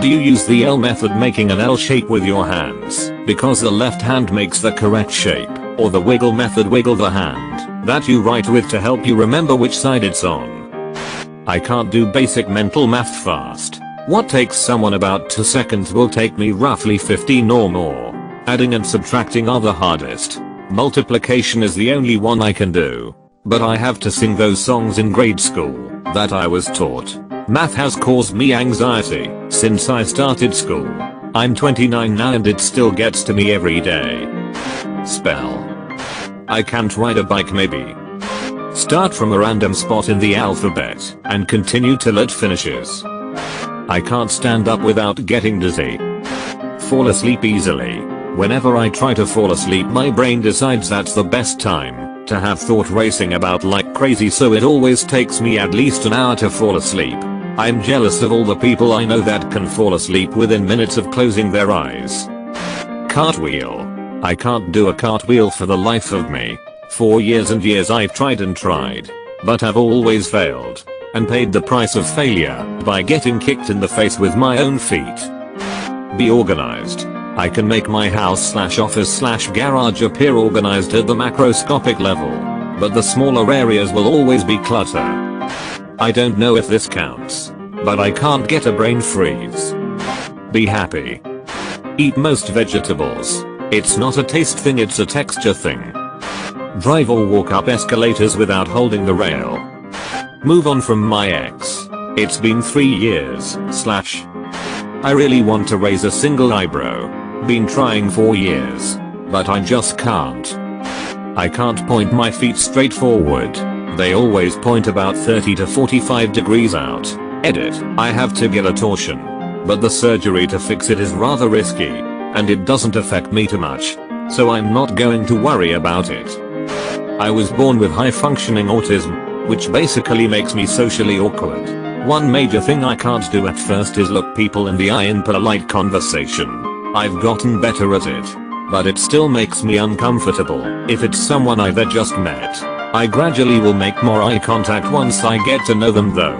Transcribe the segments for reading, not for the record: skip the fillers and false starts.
Do you use the L method, making an L shape with your hands because the left hand makes the correct shape, or the wiggle method, wiggle the hand that you write with to help you remember which side it's on? I can't do basic mental math fast. What takes someone about 2 seconds will take me roughly 15 or more. Adding and subtracting are the hardest. Multiplication is the only one I can do. But I have to sing those songs in grade school that I was taught. Math has caused me anxiety since I started school. I'm 29 now and it still gets to me every day. Spell. I can't ride a bike maybe. Start from a random spot in the alphabet and continue till it finishes. I can't stand up without getting dizzy. Fall asleep easily. Whenever I try to fall asleep, my brain decides that's the best time to have thought racing about like crazy, so it always takes me at least an hour to fall asleep. I'm jealous of all the people I know that can fall asleep within minutes of closing their eyes. Cartwheel. I can't do a cartwheel for the life of me. For years and years I've tried and tried, but have always failed, and paid the price of failure by getting kicked in the face with my own feet. Be organized. I can make my house/office/garage appear organized at the macroscopic level, but the smaller areas will always be clutter. I don't know if this counts, but I can't get a brain freeze. Be happy. Eat most vegetables. It's not a taste thing, it's a texture thing. Drive or walk up escalators without holding the rail. Move on from my ex. It's been 3 years. I really want to raise a single eyebrow. Been trying for years, but I just can't. I can't point my feet straight forward. They always point about 30 to 45 degrees out. Edit. I have to get a torsion, but the surgery to fix it is rather risky, and it doesn't affect me too much, so I'm not going to worry about it. I was born with high functioning autism, which basically makes me socially awkward. One major thing I can't do at first is look people in the eye in polite conversation. I've gotten better at it, but it still makes me uncomfortable if it's someone I've just met. I gradually will make more eye contact once I get to know them though.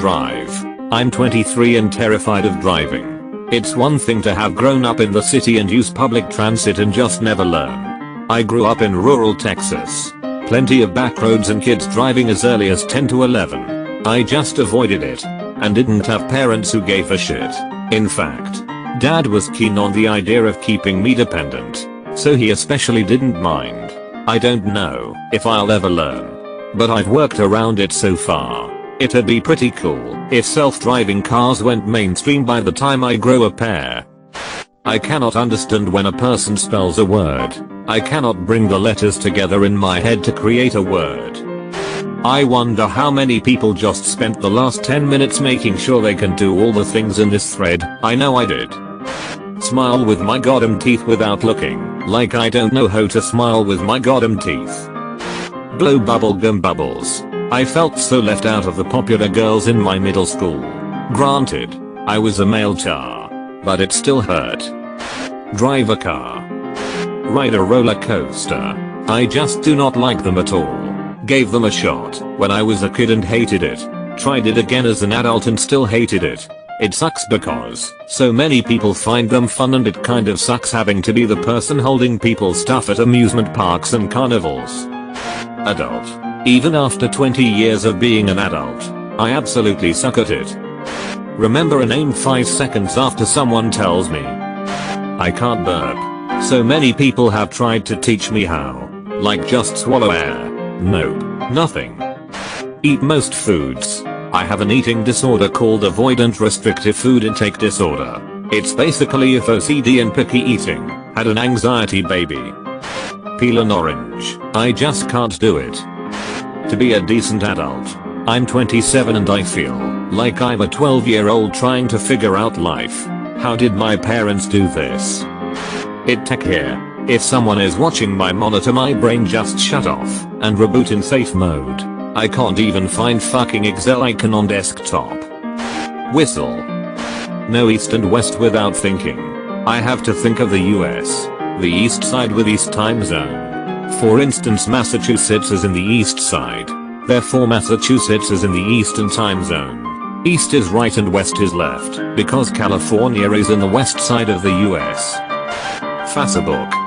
Drive. I'm 23 and terrified of driving. It's one thing to have grown up in the city and use public transit and just never learn. I grew up in rural Texas. Plenty of back roads and kids driving as early as 10 to 11. I just avoided it and didn't have parents who gave a shit. In fact, Dad was keen on the idea of keeping me dependent, so he especially didn't mind. I don't know if I'll ever learn, but I've worked around it so far. It'd be pretty cool if self-driving cars went mainstream by the time I grow a pair. I cannot understand when a person spells a word. I cannot bring the letters together in my head to create a word. I wonder how many people just spent the last 10 minutes making sure they can do all the things in this thread. I know I did. Smile with my goddamn teeth without looking like I don't know how to smile with my goddamn teeth. Blow bubblegum bubbles. I felt so left out of the popular girls in my middle school. Granted, I was a male char, but it still hurt. Drive a car. Ride a roller coaster. I just do not like them at all. Gave them a shot when I was a kid and hated it. Tried it again as an adult and still hated it. It sucks because so many people find them fun, and it kind of sucks having to be the person holding people's stuff at amusement parks and carnivals. Adult. Even after 20 years of being an adult, I absolutely suck at it. Remember a name 5 seconds after someone tells me. I can't burp. So many people have tried to teach me how. Like just swallow air. Nope. Nothing. Eat most foods. I have an eating disorder called avoidant restrictive food intake disorder. It's basically if OCD and picky eating had an anxiety baby. Peel an orange. I just can't do it. To be a decent adult. I'm 27 and I feel like I'm a 12-year-old trying to figure out life. How did my parents do this? It tech here. If someone is watching my monitor, my brain just shut off and reboot in safe mode. I can't even find fucking Excel icon on desktop. Whistle. No east and west without thinking. I have to think of the US. The east side with east time zone. For instance, Massachusetts is in the east side. Therefore Massachusetts is in the eastern time zone. East is right and west is left, because California is in the west side of the US. Facebook.